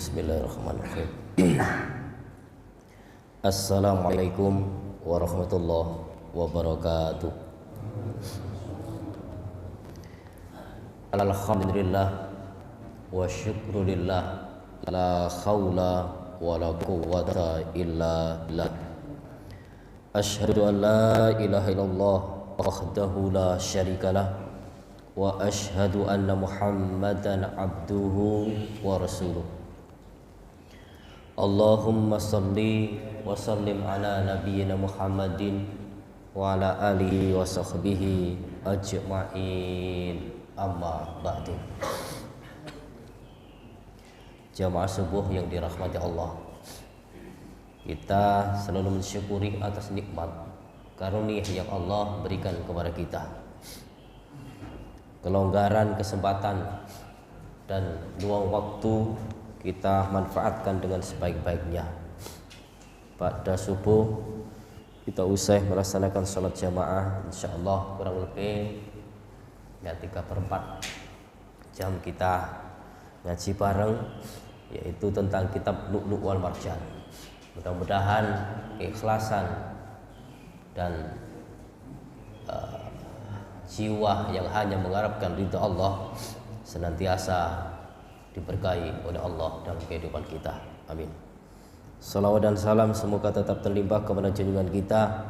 Bismillahirrahmanirrahim. Assalamualaikum warahmatullahi wabarakatuh. Alhamdulillah wa syukrulillah, la khawla wa la quwwata illa billah. Asyhadu an la ilaha illallah wahdahu la syarikalah wa asyhadu anna Muhammadan abduhu wa rasuluh. Allahumma salli wa sallim ala nabiyyina Muhammadin wa ala alihi wa sahbihi ajma'in, amma ba'du. Jamaah subuh yang dirahmati Allah, kita selalu mensyukuri atas nikmat karunia yang Allah berikan kepada kita, kelonggaran, kesempatan, dan luang waktu kita manfaatkan dengan sebaik-baiknya. Pada subuh kita usai melaksanakan sholat jamaah, insyaallah kurang lebih 3/4 jam kita ngaji bareng, yaitu tentang kitab Lu'lu' wal Marjan. Mudah-mudahan keikhlasan dan jiwa yang hanya mengharapkan ridha Allah senantiasa diberkahi oleh Allah dalam kehidupan kita. Amin. Salawat dan salam semoga tetap terlimpah kepada junjungan kita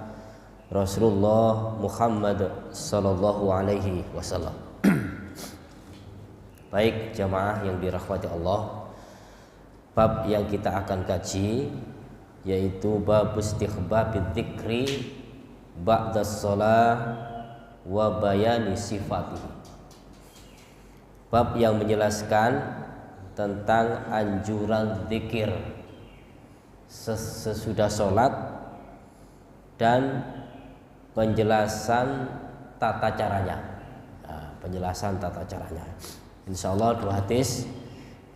Rasulullah Muhammad sallallahu alaihi wasallam. Baik jamaah yang dirahmati Allah, bab yang kita akan kaji yaitu bab istihbabid dzikri ba'da shalah wa bayani sifatihi. Bab yang menjelaskan tentang anjuran zikir sesudah sholat dan penjelasan tata caranya. Penjelasan tata caranya. Insyaallah 2 hadis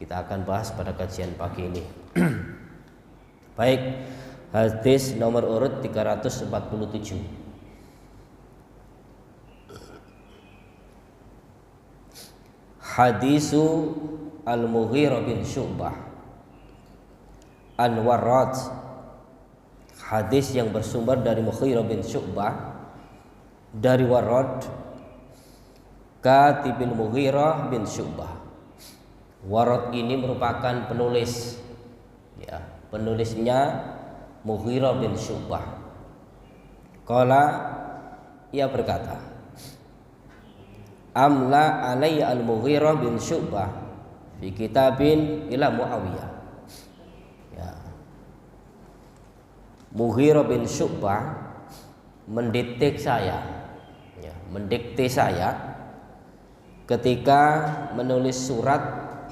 kita akan bahas pada kajian pagi ini. Baik, hadis nomor urut 347. Hadisu Al-Mughirah bin Syu'bah An-Warrad. Hadis yang bersumber dari Mughirah bin Syu'bah dari Warrad, Katibil Mughirah bin Syu'bah. Warrad ini merupakan penulis, ya, penulisnya Mughirah bin Syu'bah. Qala, ia berkata, amla alayya al-Mughirah bin Syu'bah fi kitabin ila Muawiyah. Ya. Mughirah bin Syu'bah mendikte saya, ya, mendikte saya ketika menulis surat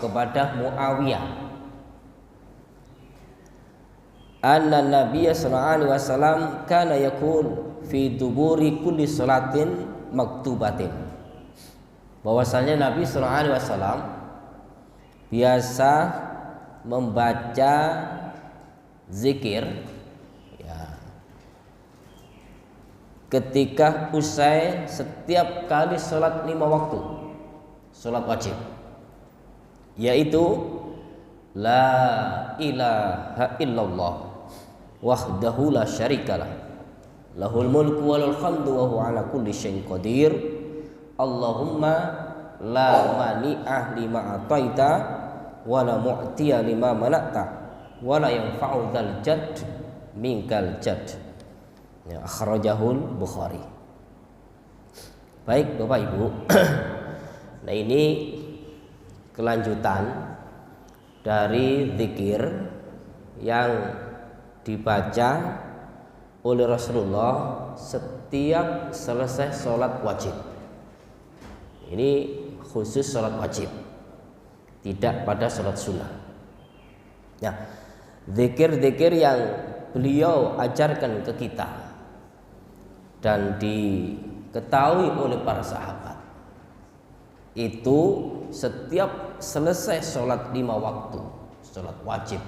kepada Muawiyah. Anna Nabiyya sallallahu alaihi wasallam kana yaqul fi duburi kulli salatin maktubatin. Bahwasanya Nabi sallallahu alaihi wasallam biasa membaca zikir, ya, ketika usai setiap kali sholat 5 waktu, sholat wajib, yaitu la ilaha illallah wahdahu la syarikalah lahul mulku walul hamdu wa huwa ala kulli syai'in qadir Allahumma la mani'ah lima ataita wa la mu'tiya lima mana'ta wa la yanfa'u dzal jadd minkal jadd. Ya, akhrajahul Bukhari. Baik Bapak Ibu. Nah, ini kelanjutan dari zikir yang dibaca oleh Rasulullah setiap selesai sholat wajib. Ini khusus sholat wajib, tidak pada sholat sunnah. Nah, zikir-zikir yang beliau ajarkan ke kita dan diketahui oleh para sahabat itu setiap selesai sholat 5 waktu, sholat wajib,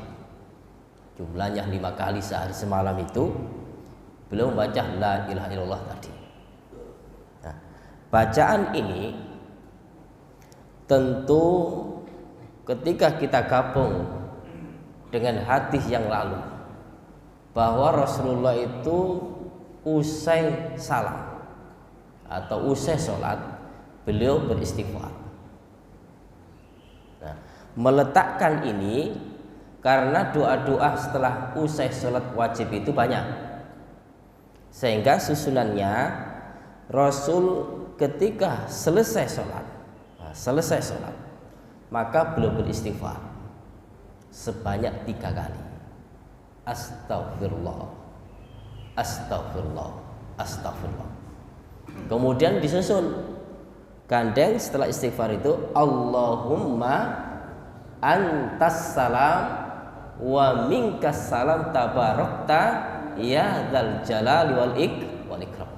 jumlahnya 5 kali sehari semalam itu, beliau membaca la ilaha illallah tadi. Nah, bacaan ini tentu ketika kita gabung dengan hadis yang lalu bahwa Rasulullah itu usai salam atau usai sholat beliau beristighfar. Nah, meletakkan ini karena doa-doa setelah usai sholat wajib itu banyak, sehingga susunannya Rasul ketika selesai sholat maka beliau beristighfar sebanyak 3 kali. Astagfirullah, astagfirullah, astagfirullah. Kemudian disusun gandeng setelah istighfar itu Allahumma antas salam wa minkas salam tabarakta ya dzal jalali wal ikram.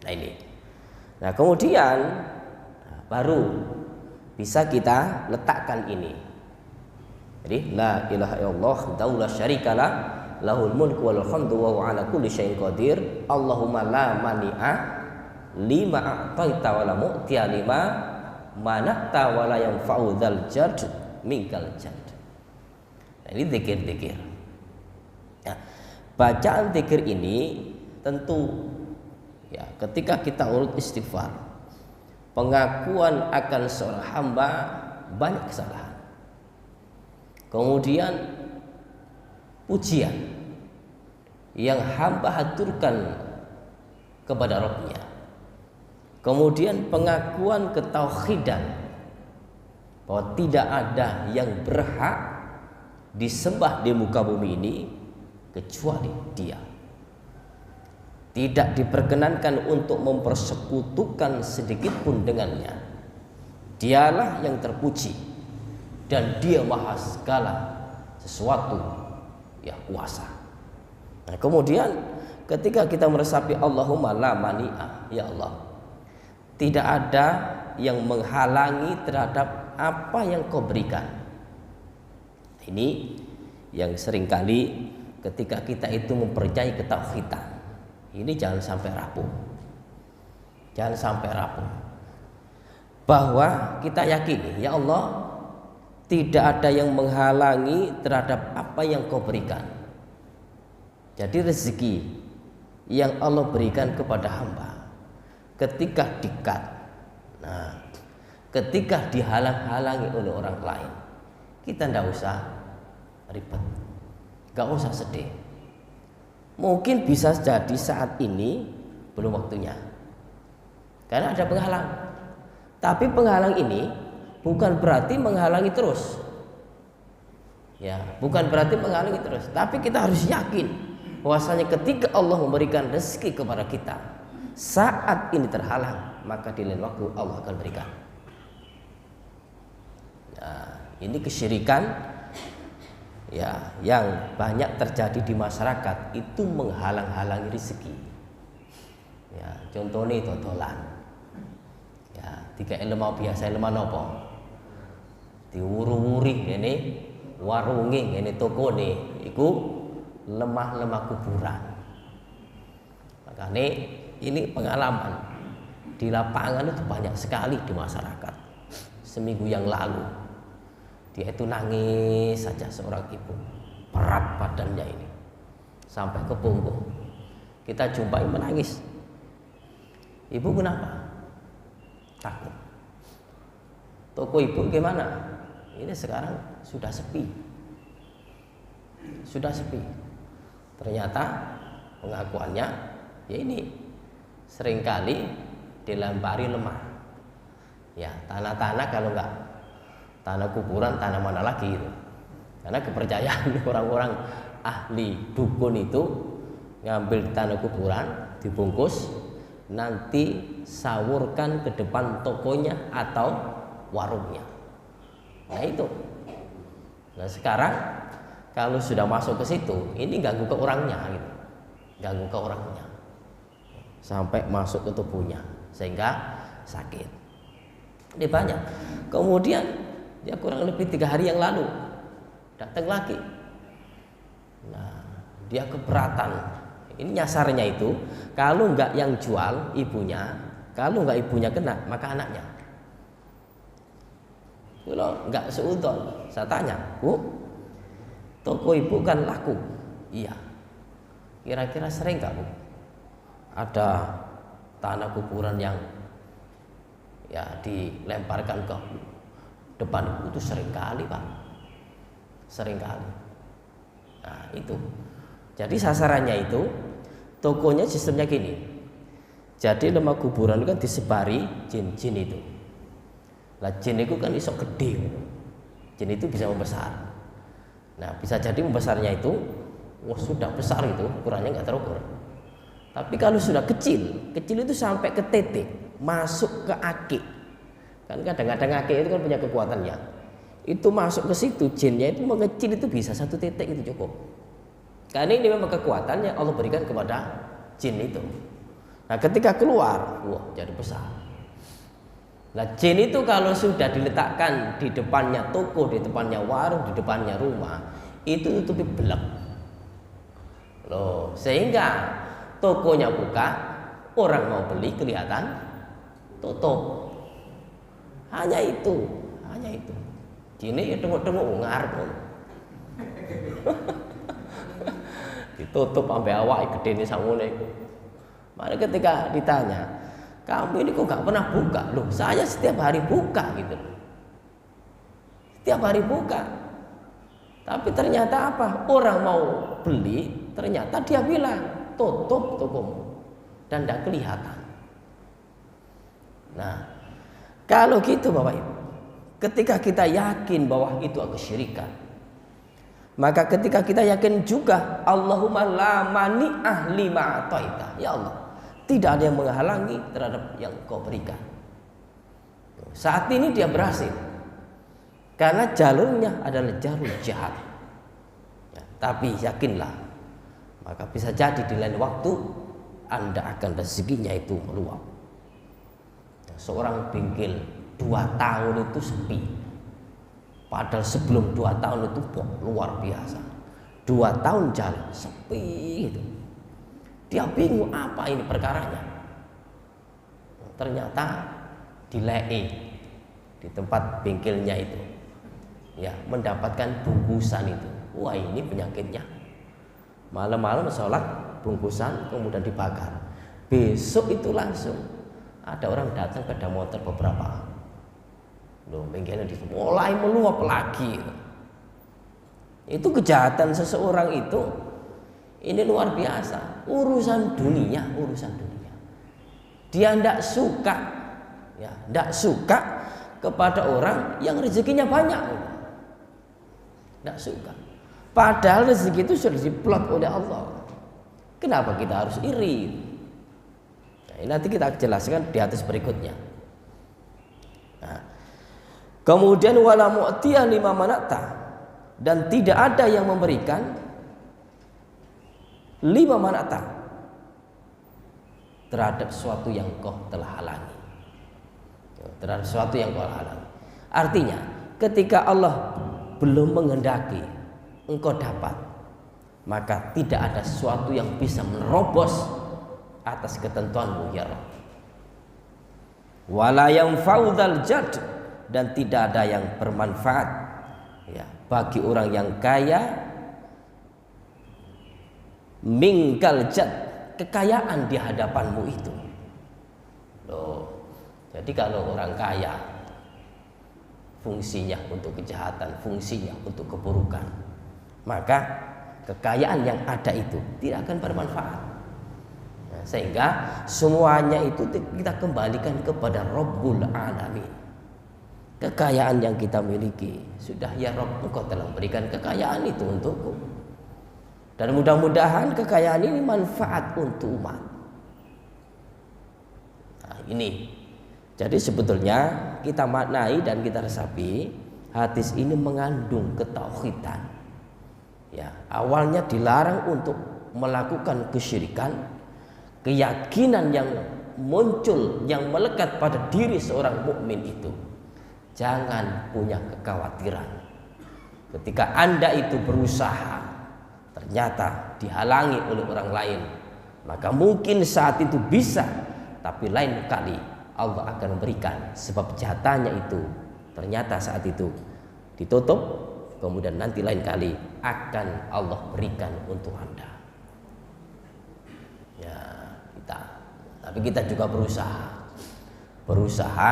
Nah ini. Nah kemudian baru bisa kita letakkan ini. Jadi la ilaha illallah wahdahu la syarikalah lahul mulku wal hamdu wa huwa ala kulli syai'in qadir. Allahumma la mani'a lima a'taita wa la mu'tiya lima mana'ta wa la yanfa'u dzal jadd minkal jadd. Nah, ini zikir-zikir. Nah, bacaan zikir ini tentu ya ketika kita urut istighfar, pengakuan akan seorang hamba banyak kesalahan. Kemudian pujian yang hamba haturkan kepada Rabb-Nya. Kemudian pengakuan ketauhidan bahwa tidak ada yang berhak disembah di muka bumi ini kecuali Dia. Tidak diperkenankan untuk mempersekutukan sedikit pun dengannya. Dialah yang terpuji dan Dia maha segala sesuatu ya kuasa. Nah, kemudian ketika kita meresapi Allahumma la mani'a, ya Allah, tidak ada yang menghalangi terhadap apa yang Kau berikan. Ini yang seringkali ketika kita itu mempercayai ketauhidan, ini jangan sampai rapuh. Jangan sampai rapuh. Bahwa kita yakini, ya Allah, tidak ada yang menghalangi terhadap apa yang Kau berikan. Jadi rezeki yang Allah berikan kepada hamba ketika dekat, nah, ketika dihalang-halangi oleh orang lain, kita tidak usah ribet, nggak usah sedih. Mungkin bisa jadi saat ini belum waktunya, karena ada penghalang. Tapi penghalang ini bukan berarti menghalangi terus, ya, bukan berarti menghalangi terus. Tapi kita harus yakin bahwasanya ketika Allah memberikan rezeki kepada kita, saat ini terhalang, maka di lain waktu Allah akan berikan. Nah, ini kesyirikan, ya, yang banyak terjadi di masyarakat itu menghalang-halangi rezeki. Ya, contohnya dodolan. Ya, tiga lemah biasa lemah nopo. Diwuru-wuri ini warungi ini toko nih, iku lemah-lemah kuburan. Makanya ini pengalaman di lapangan itu banyak sekali di masyarakat. Seminggu yang lalu dia itu nangis saja, seorang ibu, berat badannya ini sampai ke punggung. Kita jumpai menangis. Ibu kenapa? Takut. Toko ibu gimana? Ini sekarang sudah sepi. Sudah sepi. Ternyata pengakuannya ya ini seringkali dilempari lemah. Ya, tanah-tanah kalau enggak tanah kuburan, tanah mana lagi itu. Karena kepercayaan orang-orang ahli dukun itu ngambil tanah kuburan, dibungkus, nanti sawurkan ke depan tokonya atau warungnya. Nah itu. Nah sekarang kalau sudah masuk ke situ, ini ganggu ke orangnya, gitu. Ganggu ke orangnya, sampai masuk ke tubuhnya sehingga sakit. Ini banyak. Kemudian dia kurang lebih 3 hari yang lalu datang lagi. Nah dia keberatan. Ini nyasarnya itu kalau nggak yang jual ibunya, kalau nggak ibunya kena maka anaknya. Kalau nggak seudon, saya tanya, Bu, Toko ibu kan laku. Iya. Kira-kira sering nggak Bu? Ada tanah kuburan yang ya dilemparkan ke depan ibu itu sering kali Pak. Sering kali. Nah itu. Jadi sasarannya itu tokonya sistemnya gini. Jadi lemah kuburan kan disebari jin-jin itu. Lah jin itu kan iso gede. Jin itu bisa membesar. Nah bisa jadi membesarnya itu sudah besar itu ukurannya nggak terukur. Tapi kalau sudah kecil, kecil itu sampai ke titik masuk ke akik. Kan kadang-kadang akik itu kan punya kekuatannya. Itu masuk ke situ jinnya itu mengecil itu bisa 1 titik itu cukup. Karena ini memang kekuatannya Allah berikan kepada jin itu. Nah ketika keluar, wah jadi besar. Nah jin itu kalau sudah diletakkan di depannya toko, di depannya warung, di depannya rumah, itu tutupi belak. Loh, sehingga tokonya buka, orang mau beli kelihatan tutup. Hanya itu, hanya itu. Jinnya ya tengok-tengok ngarep. Ditutup sampai awak gede ini sangune iku. Maka ketika ditanya, kamu ini kok gak pernah buka? Loh, saya setiap hari buka gitu. Setiap hari buka. Tapi ternyata apa? Orang mau beli, ternyata dia bilang tutup tokomu dan tidak kelihatan. Nah, kalau gitu Bapak Ibu, ketika kita yakin bahwa itu kesyirikan, maka ketika kita yakin juga Allahumma la mani'ah lima ataita. Ya Allah, tidak ada yang menghalangi terhadap yang Kau berikan. Saat ini dia berhasil karena jalurnya adalah jalur jahat. Ya, tapi yakinlah, maka bisa jadi di lain waktu Anda akan rezekinya itu meluap. Ya, seorang bengkel 2 tahun itu sepi. Padahal sebelum 2 tahun itu luar biasa. 2 tahun jalan sepi itu. Dia bingung apa ini perkaranya. Ternyata dilei di tempat bengkelnya itu. Ya, mendapatkan bungkusan itu. Wah, ini penyakitnya. Malam-malam sholat bungkusan kemudian dibakar. Besok itu langsung ada orang datang pada motor beberapa. Loh, bengkelnya mulai meluap lagi. Itu kejahatan seseorang itu ini luar biasa. Urusan dunia. Dia tidak suka, ya, tidak suka kepada orang yang rezekinya banyak. Tidak suka. Padahal rezeki itu sudah diplot oleh Allah. Kenapa kita harus iri? Nah, nanti kita jelaskan di atas berikutnya. Nah, kemudian wala mu'tiya lima manata, dan tidak ada yang memberikan lima manata terhadap sesuatu yang Kau telah halangi. Terhadap sesuatu yang Kau halangi. Artinya, ketika Allah belum menghendaki engkau dapat, maka tidak ada sesuatu yang bisa menerobos atas ketentuanmu ya Rabb. Wala yanfa'u dzal jad, dan tidak ada yang bermanfaat ya bagi orang yang kaya mingkal jad, kekayaan di hadapanmu itu. Loh, jadi kalau orang kaya fungsinya untuk kejahatan, fungsinya untuk keburukan, maka kekayaan yang ada itu tidak akan bermanfaat. Nah, sehingga semuanya itu kita kembalikan kepada Rabbul Alamin. Kekayaan yang kita miliki sudah ya Rabb, Engkau telah berikan kekayaan itu untukku, dan mudah-mudahan kekayaan ini manfaat untuk umat. Nah, ini jadi sebetulnya kita maknai dan kita resapi hadis ini mengandung ketauhidan. Ya, awalnya dilarang untuk melakukan kesyirikan, keyakinan yang muncul yang melekat pada diri seorang mukmin itu. Jangan punya kekhawatiran. Ketika Anda itu berusaha ternyata dihalangi oleh orang lain, maka mungkin saat itu bisa, tapi lain kali Allah akan memberikan, sebab jatahnya itu ternyata saat itu ditutup kemudian nanti lain kali akan Allah berikan untuk Anda. Ya, tapi kita juga berusaha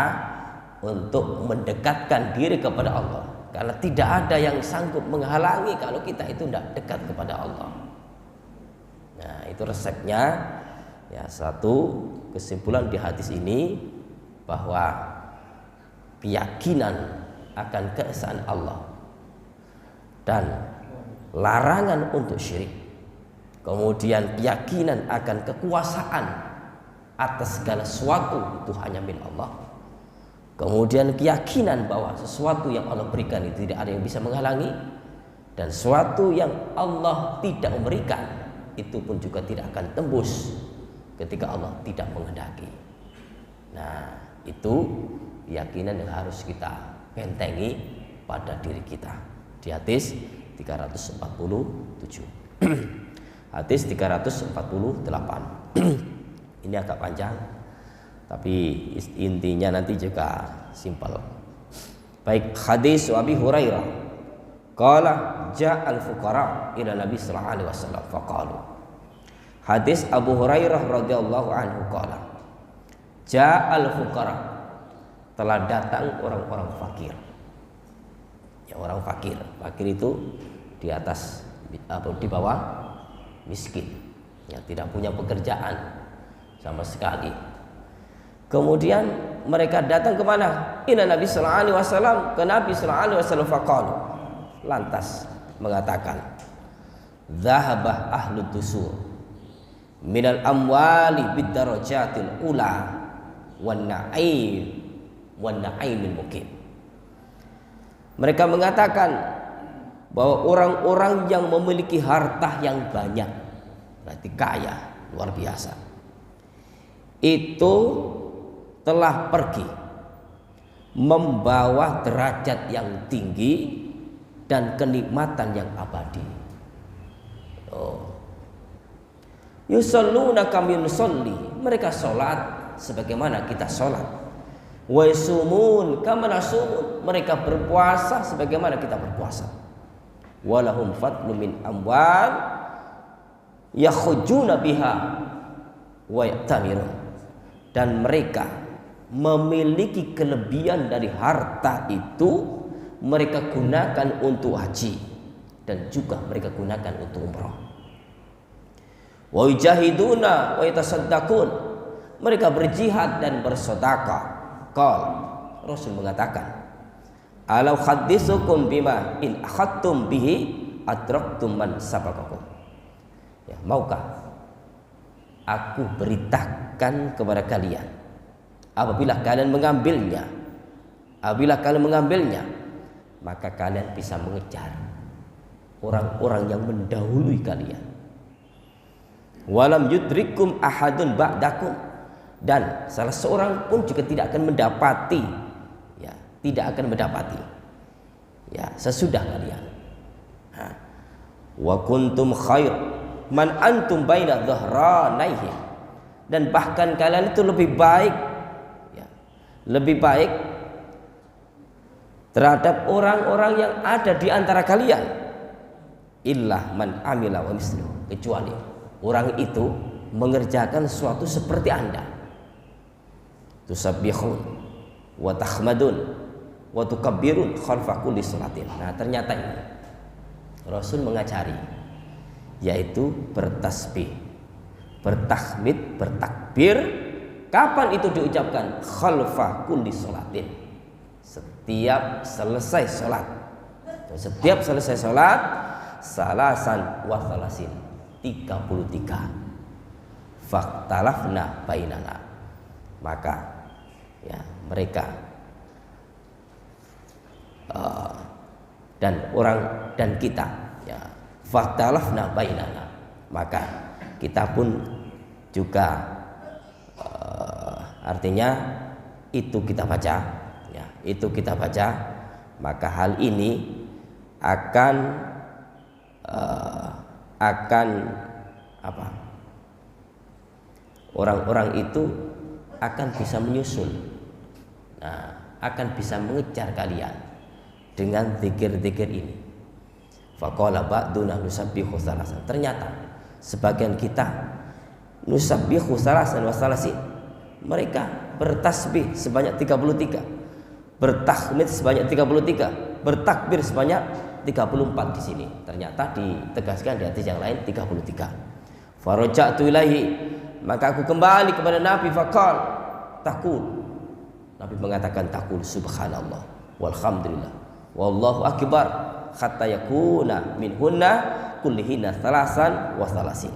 untuk mendekatkan diri kepada Allah, karena tidak ada yang sanggup menghalangi kalau kita itu tidak dekat kepada Allah. Nah, itu resepnya. Ya, satu kesimpulan di hadis ini bahwa keyakinan akan keesaan Allah dan larangan untuk syirik, kemudian keyakinan akan kekuasaan atas segala sesuatu itu hanya milik Allah, kemudian keyakinan bahwa sesuatu yang Allah berikan itu tidak ada yang bisa menghalangi, dan sesuatu yang Allah tidak memberikan itu pun juga tidak akan tembus ketika Allah tidak menghendaki. Nah, itu keyakinan yang harus kita bentengi pada diri kita. Di hadis 347. Hadis 348. Ini agak panjang, tapi intinya nanti juga simpel. Baik, hadis Abi Hurairah qala ja'al fuqara ila Nabi sallallahu alaihi wasallam faqalu. Hadis Abu Hurairah radhiyallahu anhu qala ja'al fuqara, telah datang orang-orang fakir. Ya, orang fakir itu di atas di bawah miskin, ya, tidak punya pekerjaan sama sekali. Kemudian mereka datang ke mana? Ila Nabi sallallahu alaihi wasallam, ke Nabi sallallahu alaihi wasallam faqalu, lantas mengatakan dhahabah ahlu dusur minal amwali bidarajatil ula wan na'imil mukim. Mereka mengatakan bahwa orang-orang yang memiliki harta yang banyak, berarti kaya luar biasa, itu telah pergi membawa derajat yang tinggi dan kenikmatan yang abadi. Yusalluna kami nusalli, mereka sholat sebagaimana kita sholat. Wa yasumun kama nasumun, mereka berpuasa sebagaimana kita berpuasa. Walahum fadlu min amwal yakhujuna biha wa ya'tamirun, dan mereka memiliki kelebihan dari harta itu, mereka gunakan untuk haji dan juga mereka gunakan untuk umrah. Wa yujahiduna wa yatasaddaqun, mereka berjihad dan bersedekah. Qal, Rasul mengatakan, alau haditsukum bima in akhadtum bihi adraktum man sabaqakum. Ya, maukah aku beritakan kepada kalian, apabila kalian mengambilnya, maka kalian bisa mengejar orang-orang yang mendahului kalian. Walam yudrikum ahadun ba'dakum, dan salah seorang pun juga tidak akan mendapati sesudah kalian. Wa kuntum khair man antum baina dhahranaihi, dan bahkan kalian itu lebih baik terhadap orang-orang yang ada di antara kalian, illah man amila wa mislu, kecuali orang itu mengerjakan sesuatu seperti Anda. Tusabbihun wa tahmadun wa tukabbirun khalfa kulli salatin. Nah, ternyata ini Rasul mengajari, yaitu bertasbih, bertahmid, bertakbir. Kapan itu diucapkan? Khalfa kulli salatin, setiap selesai salat. Setiap selesai salat, salasan wa salasin, 33. Faktalafna bainana, maka ya mereka dan kita, ya, faktalafna bainana, maka kita pun juga artinya itu kita baca, ya, itu kita baca, maka hal ini akan apa? Orang-orang itu akan bisa menyusul, nah, akan bisa mengejar kalian dengan zikir-zikir ini. Faqala ba'duna nusabbihu salasan. Ternyata sebagian kita nusabbihu salasan wa salasin. Mereka bertasbih sebanyak 33, bertahmid sebanyak 33, bertakbir sebanyak 34 di sini. Ternyata ditegaskan di hadis yang lain 33. Faraja'tu ilaihi, maka aku kembali kepada Nabi. Faqal taqul, Nabi mengatakan taqul subhanallah walhamdulillah wallahu akbar hatta yakuna minhunna kullihina salasan wa salasin.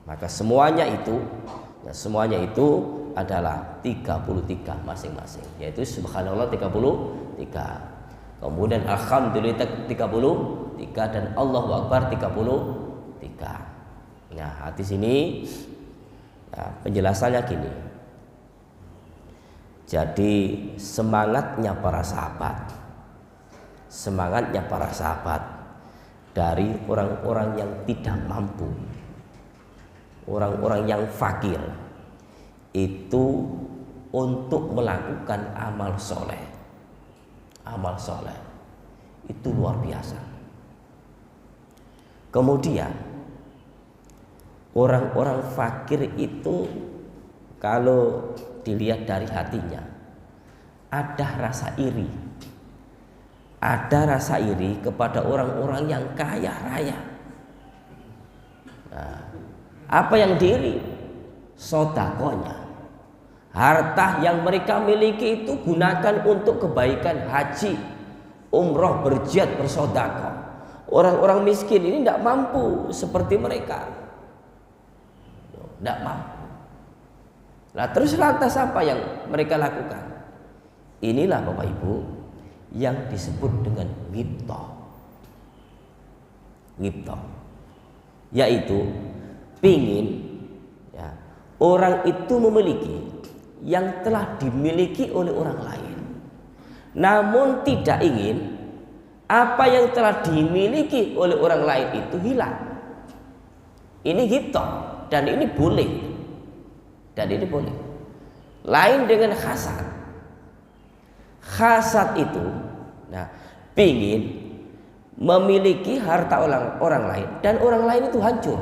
Maka semuanya itu adalah 33 masing-masing, yaitu subhanallah 33, kemudian alhamdulillah 33, dan Allahu akbar 33. Nah, hadis ini penjelasannya gini. Jadi semangatnya para sahabat dari orang-orang yang tidak mampu, orang-orang yang fakir, itu untuk melakukan amal soleh itu luar biasa. Kemudian orang-orang fakir itu kalau dilihat dari hatinya ada rasa iri kepada orang-orang yang kaya raya. Nah, apa yang diiri? Sodakonya, harta yang mereka miliki itu gunakan untuk kebaikan haji, umroh, berjihad, bersodako. Orang-orang miskin ini tidak mampu seperti mereka, tidak mampu. Nah, terus lantas apa yang mereka lakukan? Inilah Bapak Ibu yang disebut dengan ghibthah, yaitu pingin orang itu memiliki yang telah dimiliki oleh orang lain, namun tidak ingin apa yang telah dimiliki oleh orang lain itu hilang. Ini ghibthah, dan ini boleh. Lain dengan hasad. Hasad itu pingin memiliki harta orang lain dan orang lain itu hancur.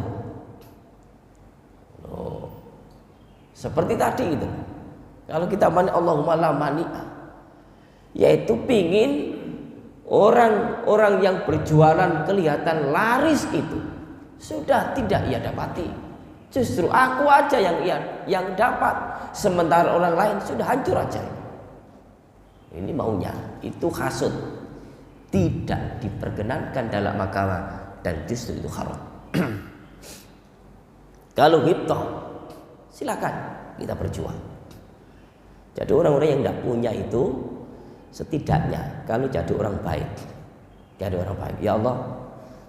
Seperti tadi itu. Kalau kita Allahumma la mani'a, yaitu pingin orang-orang yang berjualan kelihatan laris itu sudah tidak ia dapati. Justru aku aja yang dapat, sementara orang lain sudah hancur aja. Ini maunya, itu hasud, tidak diperkenankan dalam agama, dan justru itu haram. Kalau ghibthah, silakan kita berjuang. Jadi orang-orang yang tidak punya itu setidaknya kalau jadi orang baik, ya Allah,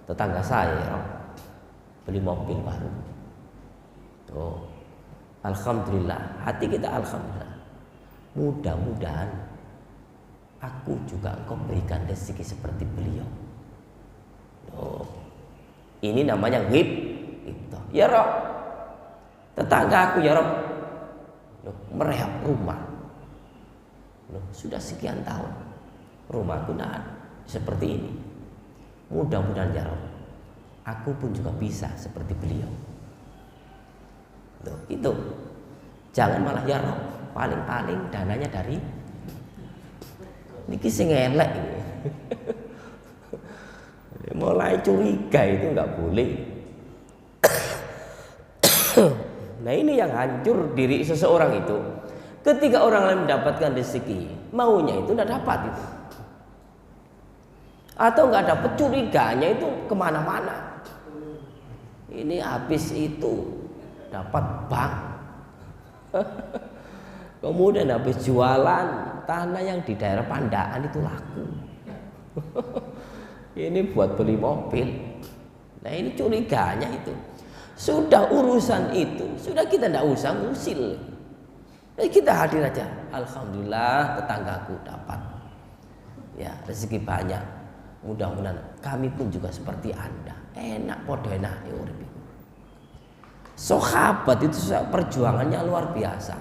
tetangga saya ya Rob, beli mobil baru. Alhamdulillah, hati kita alhamdulillah. Mudah-mudahan aku juga Engkau berikan rezeki seperti beliau. Ini namanya ghibthah. Ya Rob, tetangga aku ya Rob merehab rumah. Sudah sekian tahun rumahku seperti ini. Mudah-mudahan ya Rob, aku pun juga bisa seperti beliau. Itu jangan malah ya Rob, paling-paling dananya dari niki sing elek ini. Mulai curiga itu nggak boleh. Nah, ini yang hancur diri seseorang itu. Ketika orang lain mendapatkan rezeki, maunya itu tidak dapat itu, atau nggak dapat, curiganya itu kemana-mana. Ini habis itu dapat bank, kemudian habis jualan tanah yang di daerah Pandaan itu laku. Ini buat beli mobil. Nah, ini curiganya itu. Sudah urusan itu, sudah kita tidak usah ngusil. Kita hadir aja. Alhamdulillah tetanggaku dapat. Ya, rezeki banyak. Mudah-mudahan kami pun juga seperti Anda. Enak, podo enak ya urip. Sahabat itu perjuangannya luar biasa.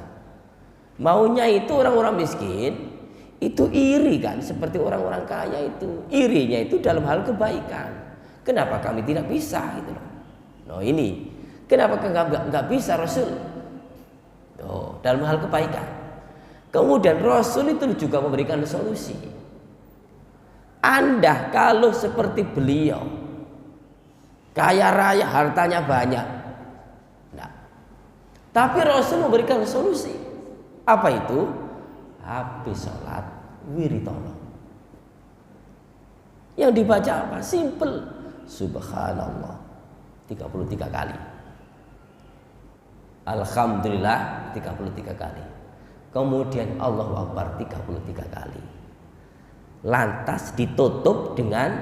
Maunya itu orang-orang miskin itu iri kan, seperti orang-orang kaya itu. Irinya itu dalam hal kebaikan. Kenapa kami tidak bisa gitu loh. Nah ini, kenapa nggak bisa Rasul? Oh, dalam hal kebaikan. Kemudian Rasul itu juga memberikan solusi. Anda kalau seperti beliau, kaya raya, hartanya banyak, nah, tapi Rasul memberikan solusi. Apa itu? Habis sholat wiritono. Yang dibaca apa? Simple. Subhanallah 33 kali. Alhamdulillah 33 kali. Kemudian Allahu Akbar 33 kali. Lantas ditutup dengan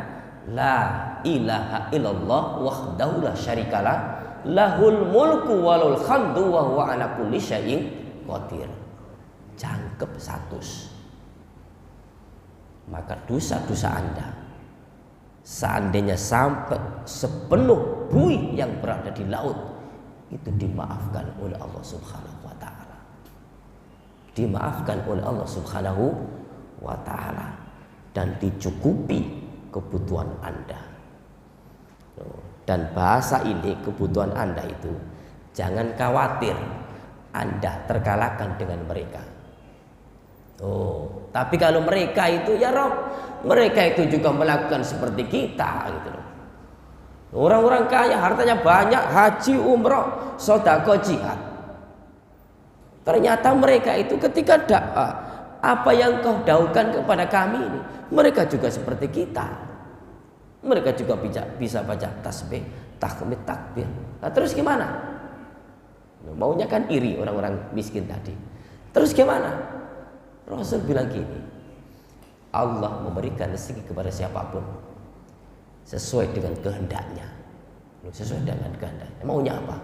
la ilaha illallah wahdahu la syarikalah lahul mulku walul hamdu wa huwa ala kulli syai'in qadir. Jangkep 100. Maka dosa-dosa Anda seandainya sampai sepenuh buih yang berada di laut, itu dimaafkan oleh Allah Subhanahu wa taala. Dimaafkan oleh Allah Subhanahu wa taala dan dicukupi kebutuhan Anda. Dan bahasa ini, kebutuhan Anda itu jangan khawatir Anda terkalahkan dengan mereka. Oh, tapi kalau mereka itu ya Rob, mereka itu juga melakukan seperti kita gitu loh. Orang-orang kaya, hartanya banyak, haji, umroh, sedekah, jihad. Ternyata mereka itu ketika dakwah, apa yang kau daukan kepada kami ini, mereka juga seperti kita. Mereka juga bisa baca tasbih, tahmid, takbir. Nah, terus gimana? Maunya kan iri orang-orang miskin tadi. Terus gimana? Rasul bilang gini, Allah memberikan rezeki kepada siapapun sesuai dengan kehendaknya. Sesuai dengan kehendaknya. Maunya apa?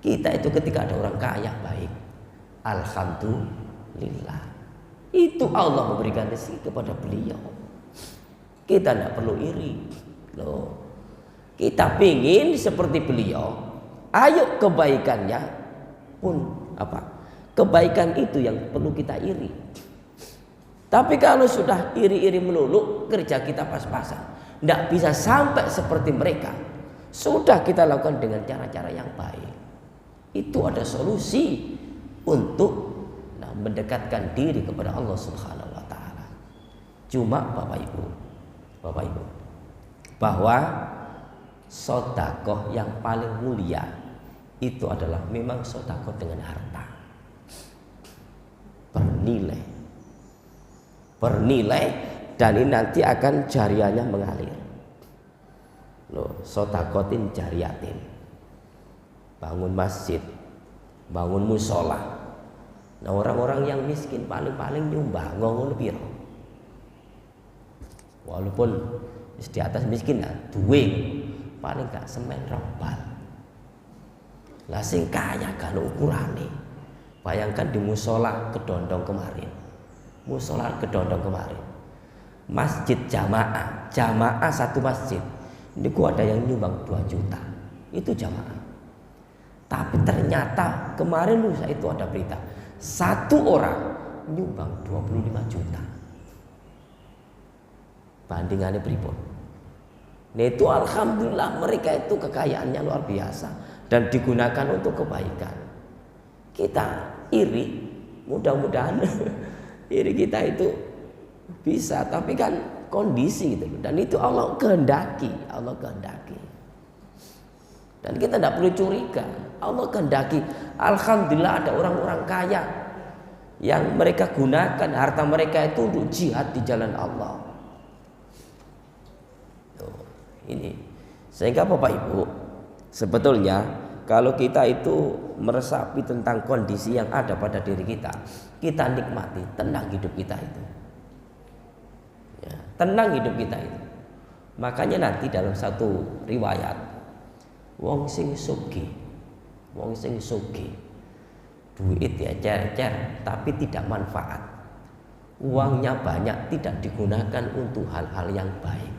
Kita itu ketika ada orang kaya baik, alhamdulillah. Itu Allah memberikan rezeki kepada beliau. Kita tidak perlu iri. Loh. Kita pingin seperti beliau. Ayo kebaikannya pun apa? Kebaikan itu yang perlu kita iri. Tapi kalau sudah iri-iri melulu, kerja kita pas-pasan, tidak bisa sampai seperti mereka. Sudah kita lakukan dengan cara-cara yang baik. Itu ada solusi untuk mendekatkan diri kepada Allah Subhanahu wa taala. Cuma Bapak Ibu, bahwa sedekah yang paling mulia itu adalah memang sedekah dengan harta. Bernilai dan ini nanti akan jariahnya mengalir. Loh, sodakotin jariatin. Bangun masjid, bangun musola. Nah, orang-orang yang miskin paling-paling nyumbang ngono piro. Walaupun di atas miskin ya duwe, paling gak semen rombal. Lah sing kaya kan ukurane. Bayangkan di musola Kedondong kemarin. Musola Kedondong kemarin, masjid jamaah satu masjid, ini ada yang nyumbang 2 juta, itu jamaah. Tapi ternyata kemarin lusa itu ada berita, satu orang nyumbang 25 juta. Bandingannya pripun? Nah itu alhamdulillah mereka itu kekayaannya luar biasa dan digunakan untuk kebaikan. Kita iri, mudah-mudahan iri kita itu bisa, tapi kan kondisi gitu loh. Dan itu Allah kehendaki. Dan kita tidak perlu curiga. Allah kehendaki. Alhamdulillah ada orang-orang kaya yang mereka gunakan harta mereka itu untuk jihad di jalan Allah. Tuh, ini. Sehingga Bapak Ibu, sebetulnya kalau kita itu meresapi tentang kondisi yang ada pada diri kita, kita nikmati, tenang hidup kita itu. Ya, tenang hidup kita itu. Makanya nanti dalam satu riwayat, wong sing sugih, duit ya cer-cer, tapi tidak manfaat. Uangnya banyak tidak digunakan untuk hal-hal yang baik.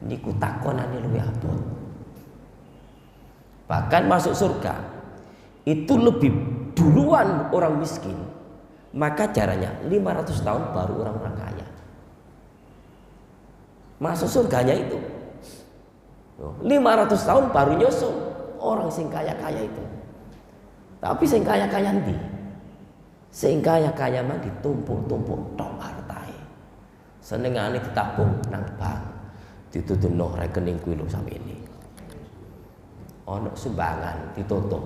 Niku takonane luwih abot. Bahkan masuk surga itu lebih duluan orang miskin, maka caranya 500 tahun baru orang-orang kaya masuk surganya itu. 500 tahun baru nyusul orang sing kaya-kaya itu. Tapi sing kaya-kaya ndi? Sing kaya-kaya mah ditumpuk-tumpuk tok hartae. Senengane ditabung nang bank. Dituduhno rekening kuwi lho sampeyan. Ono sumbangan ditutup.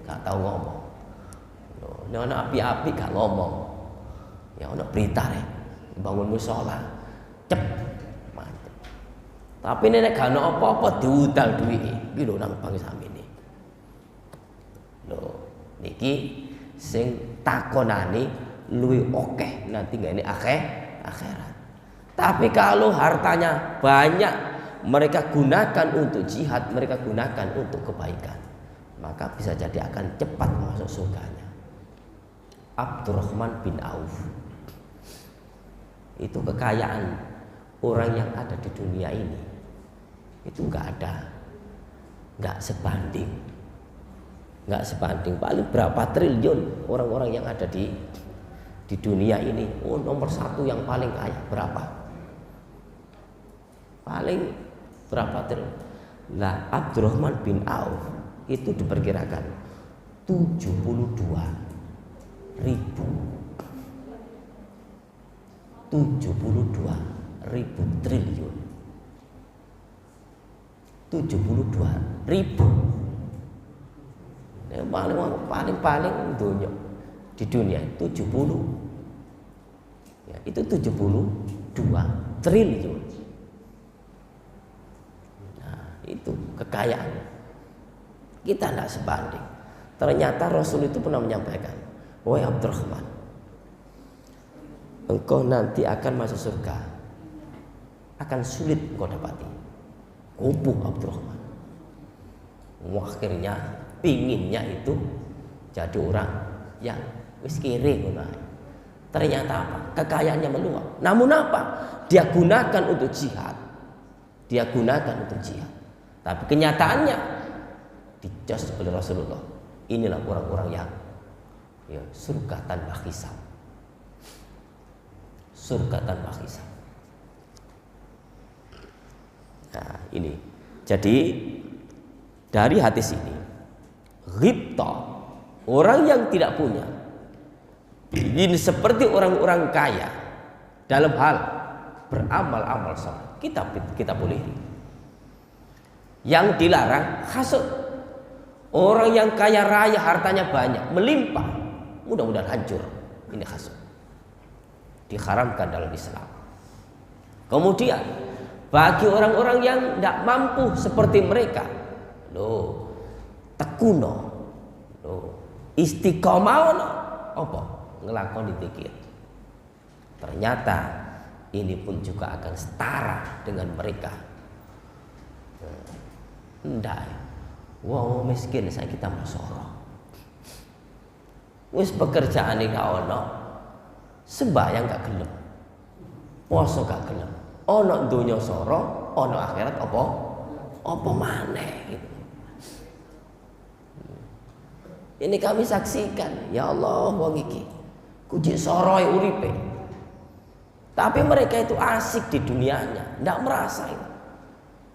Gak tahu ngomong. Nek ono api-api gak ngomong. Ya ono berita rek. Bangun musala. Cep. Mantep. Tapi nek gak ono apa-apa diudal duwike. Iki lho nang bank sampeyan. Lho, niki sing takonane luwih akeh nanti ngene akhirat. Tapi kalau hartanya banyak mereka gunakan untuk jihad, mereka gunakan untuk kebaikan, maka bisa jadi akan cepat masuk surganya. Abdurrahman bin Auf itu kekayaan orang yang ada di dunia ini itu nggak sebanding paling berapa triliun orang-orang yang ada di dunia ini. Nomor satu yang paling kaya berapa? Paling berapa triliun? Lah Abdurrahman bin Auf itu diperkirakan 72 ribu triliun. 72 ribu. Paling dunia di dunia 70 ya, itu 72 triliun. Nah, itu kekayaan kita tidak sebanding. Ternyata Rasul itu pernah menyampaikan, wahai Abdurrahman, engkau nanti akan masuk surga, akan sulit engkau dapati. Kupuh Abdurrahman. Akhirnya pinginnya itu jadi orang yang wis kere ngono. Ternyata apa? Kekayaannya meluap. Namun apa? Dia gunakan untuk jihad. Tapi kenyataannya dijudge oleh Rasulullah. Inilah orang-orang yang surga tanpa hisab. Nah, ini. Jadi dari hadis ini ghibta, orang yang tidak punya, ini seperti orang-orang kaya dalam hal beramal-amal saleh. Kita boleh. Yang dilarang hasud. Orang yang kaya raya, hartanya banyak, melimpah, mudah-mudahan hancur. Ini hasud. Diharamkan dalam Islam. Kemudian bagi orang-orang yang tidak mampu seperti mereka, tekuno, istiqomah, apa? Ngelakoni zikir. Ternyata ini pun juga akan setara dengan mereka. Ndak. Wong miskin saya kita masoro. Wis pekerjaan gak ono, sembahyang gak gelem, poso gak gelem. Ono dunya soro, ono akhirat apa maneh gitu. Ini kami saksikan, ya Allah wong iki kuji soroe uripe. Tapi mereka itu asik di dunianya, ndak merasa itu.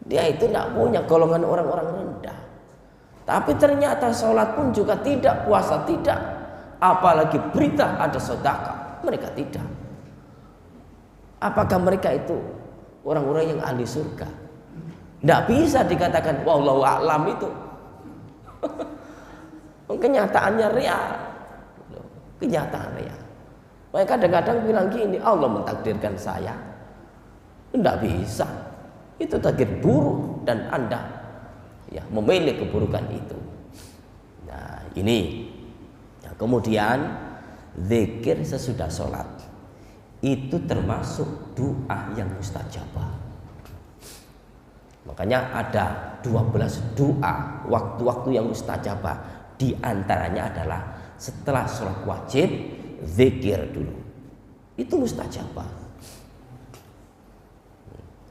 Dia itu ndak punya golongan orang-orang rendah. Tapi ternyata sholat pun juga tidak, puasa tidak, apalagi berita ada sedekah, mereka tidak. Apakah mereka itu orang-orang yang ahli surga? Tidak bisa dikatakan wallahu a'lam itu. Kenyataannya real. Kenyataan real. Mereka kadang-kadang bilang gini, Allah mentakdirkan saya. Tidak bisa. Itu takdir buruk dan Anda memilih keburukan itu. Nah, ini. Nah, kemudian zikir sesudah sholat itu termasuk doa yang mustajabah. Makanya ada 12 doa waktu-waktu yang mustajabah. Di antaranya adalah setelah sholat wajib zikir dulu. Itu mustajabah.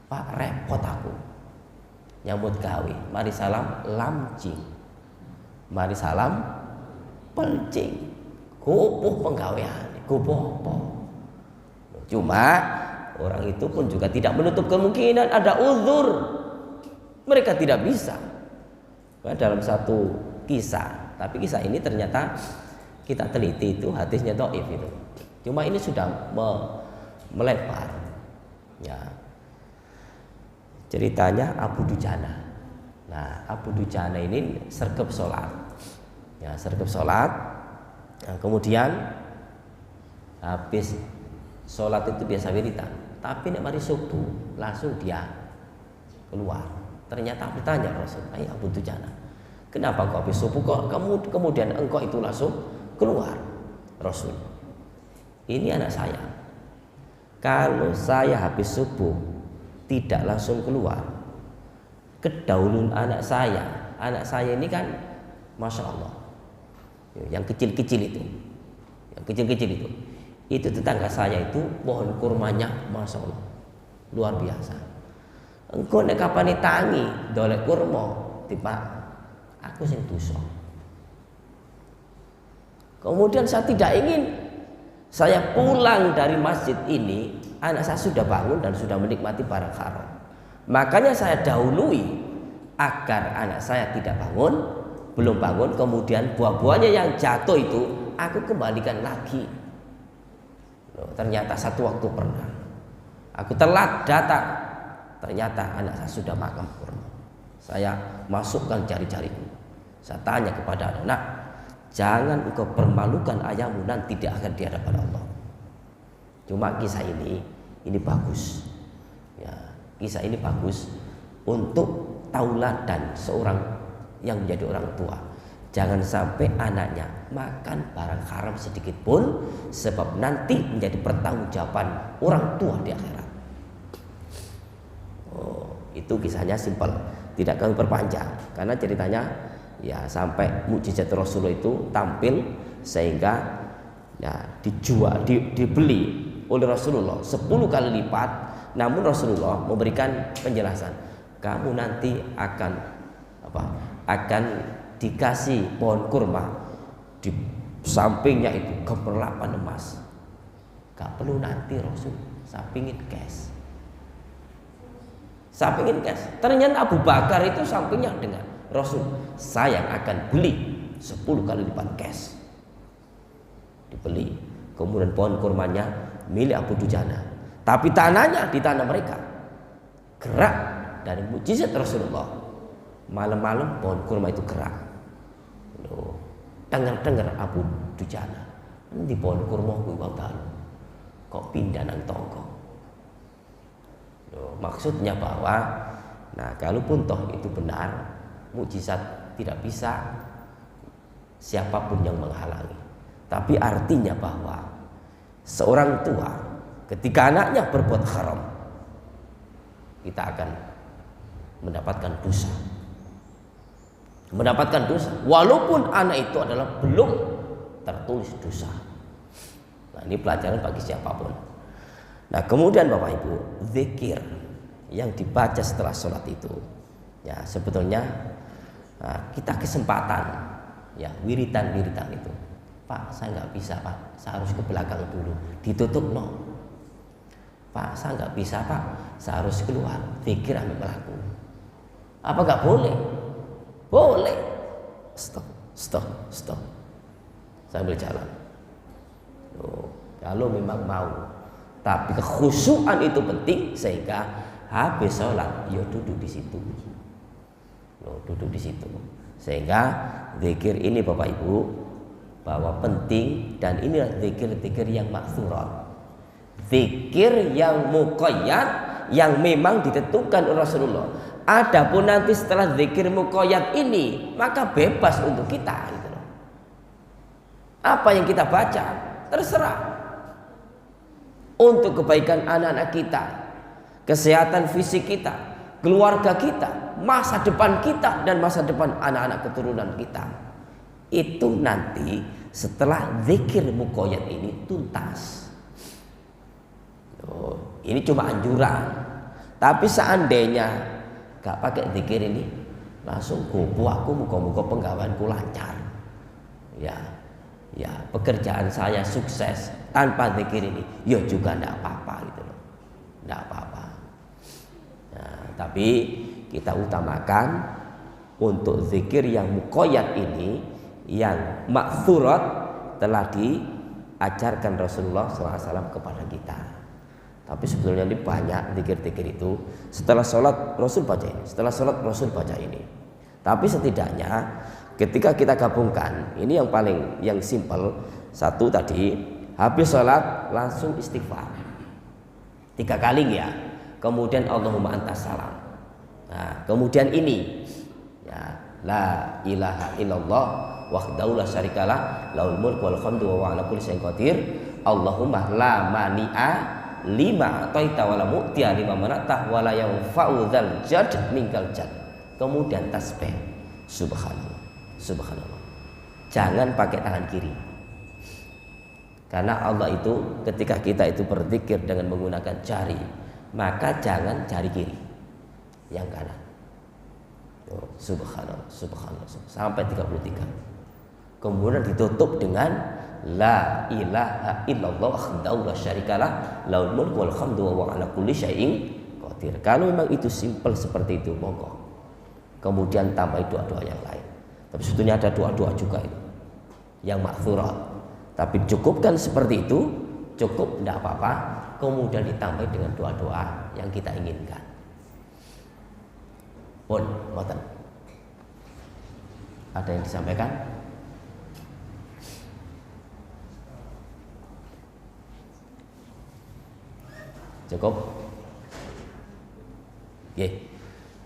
Pak, repot aku nyambut gawe, mari salam lamcing, mari salam pelcing, kupuh penggawean, kupuh apa? Cuma orang itu pun juga tidak menutup kemungkinan ada uzur. Mereka tidak bisa. Dalam satu kisah, tapi kisah ini ternyata kita teliti itu hadisnya dhaif itu. Cuma ini sudah melebar. Ya. Ceritanya Abu Dujana. Nah, Abu Dujana ini sergap sholat. Ya, sergap sholat. Nah, kemudian habis sholat itu biasa wiridan. Tapi nek mari subuh langsung dia keluar. Ternyata bertanya Rasul, Abu Dujana, kenapa kau habis subuh kok kemudian engkau itu langsung keluar? Rasul, ini anak saya. Kalau saya habis subuh tidak langsung keluar, kedahuluan anak saya ini kan, masya Allah, yang kecil-kecil itu tetangga saya itu pohon kurmanya, masya Allah, luar biasa. Engkau nek kapan tangi dolek kurma tiba aku sing dosa. Kemudian saya tidak ingin saya pulang dari masjid ini anak saya sudah bangun dan sudah menikmati barang haram. Makanya saya dahului agar anak saya tidak bangun, belum bangun, kemudian buah-buahnya yang jatuh itu aku kembalikan lagi. Loh, ternyata satu waktu pernah aku telat datang. Ternyata anak saya sudah makan kurma. Saya masukkan jari-jariku. Saya tanya kepada anak, jangan engkau permalukan ayahmu nanti di akhir di hadapan Allah. Cuma kisah ini bagus. Ya, kisah ini bagus untuk tauladan seorang yang menjadi orang tua. Jangan sampai anaknya makan barang haram sedikit pun, sebab nanti menjadi pertanggungjawaban orang tua di akhirat. Oh, itu kisahnya simpel, tidak kami perpanjang karena ceritanya ya sampai mukjizat Rasulullah itu tampil sehingga ya dibeli oleh Rasulullah 10 kali lipat. Namun Rasulullah memberikan penjelasan, kamu nanti akan dikasih pohon kurma di sampingnya itu gemerlapan emas. Gak perlu nanti Rasul, saya pingin cash. Ternyata Abu Bakar itu sampingnya dengan Rasul, saya akan beli 10 kali lipat cash. Dibeli. Kemudian pohon kurmanya milik Abu Dujana. Tapi tanahnya di tanah mereka. Gerak dari mukjizat Rasulullah. Malam-malam pohon kurma itu gerak. Loh, dengar Abu Dujana. Nanti pohon kurma kuwi kok pindah nang tonggo. Maksudnya bahwa kalaupun toh itu benar, mukjizat tidak bisa siapapun yang menghalangi. Tapi artinya bahwa seorang tua ketika anaknya berbuat haram, kita akan mendapatkan dosa. Walaupun anak itu adalah belum tertulis dosa. Nah, ini pelajaran bagi siapapun. Nah, kemudian Bapak Ibu, zikir yang dibaca setelah sholat itu, ya sebetulnya kita kesempatan, ya wiritan itu. Pak, saya nggak bisa Pak, saya harus ke belakang dulu, ditutup no. Pak, saya nggak bisa Pak, saya harus keluar, zikir ambil melaku. Apa nggak boleh? Boleh. Stop. Sambil jalan. Kalau memang mau. Tapi kekhusyuan itu penting sehingga habis sholat, duduk di situ. Sehingga zikir ini Bapak Ibu bahwa penting, dan inilah zikir-zikir yang maksurat. Zikir yang muqayyad yang memang ditentukan oleh Rasulullah. Adapun nanti setelah zikir muqayyad ini maka bebas untuk kita gitu loh. Apa yang kita baca terserah. Untuk kebaikan anak-anak kita, kesehatan fisik kita, keluarga kita, masa depan kita, dan masa depan anak-anak keturunan kita. Itu nanti setelah zikir muqayyad ini tuntas. Ini cuma anjuran. Tapi seandainya gak pakai zikir ini, langsung gopo aku muka-muka penggawaanku lancar. Ya, pekerjaan saya sukses tanpa zikir ini, ya juga tidak apa-apa gitu loh, tidak apa-apa. Nah, tapi kita utamakan untuk zikir yang muqayyad ini, yang maksurat telah diajarkan Rasulullah SAW kepada kita. Tapi sebetulnya ini banyak zikir-zikir itu. Setelah sholat Rasul baca ini, setelah sholat Rasul baca ini. Tapi setidaknya ketika kita gabungkan, ini yang simple. Satu tadi, habis sholat langsung istighfar 3 kali ya. Kemudian Allahumma antas salam. Nah, kemudian ini ya, la ilaha illallah wahdahu la syarikalah lahul mulku wal hamdu wa huwa ala kulli syai'in qadir. Allahumma la mani'a lima ataita wa la mu'tiya lima manatah wa la yanfa'u dzal jad minkal jad. Kemudian tasbih subhanallah subhanallah. Jangan pakai tangan kiri. Karena Allah itu ketika kita itu berzikir dengan menggunakan jari, maka jangan jari kiri, yang kanan. Subhanallah subhanallah sampai 33. Kemudian ditutup dengan la ilaha illallah wahdahu la syarikalah lahul mulku wal hamdu wa huwa ala kulli syai'in qadir. Kalau memang itu simple seperti itu, monggo. Kemudian tambah doa-doa yang lain. Tapi sebetulnya ada doa-doa juga itu yang maksurat. Tapi cukupkan seperti itu, cukup, tidak apa-apa. Kemudian ditambah dengan doa-doa yang kita inginkan. Pun, ngoten. Ada yang disampaikan? Cukup?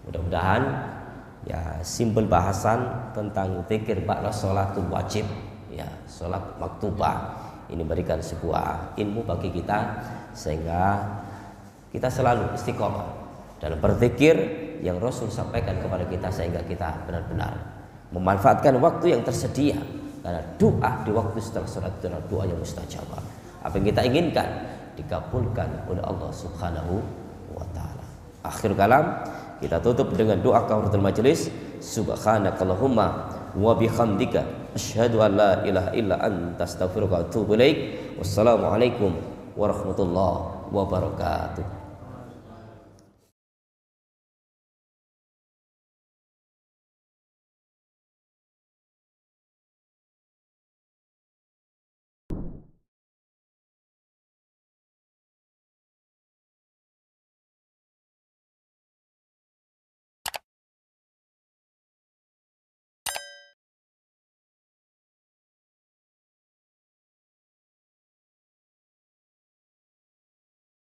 Mudah-mudahan ya simpel bahasan tentang zikir ba'da sholatul wajib, ya sholat maktubah ini memberikan sebuah ilmu bagi kita sehingga kita selalu istiqomah dalam berzikir yang Rasul sampaikan kepada kita, sehingga kita benar-benar memanfaatkan waktu yang tersedia, karena doa di waktu setelah sholat itu adalah doa yang mustajabah. Apa yang kita inginkan dikabulkan oleh Allah Subhanahu wa taala. Akhir kalam kita tutup dengan doa kafaratul majelis. Subhanakallahumma wa bihamdika asyhadu an la ilaha illa anta astaghfiruka wa atubu ilaik. Wassalamualaikum warahmatullahi wabarakatuh.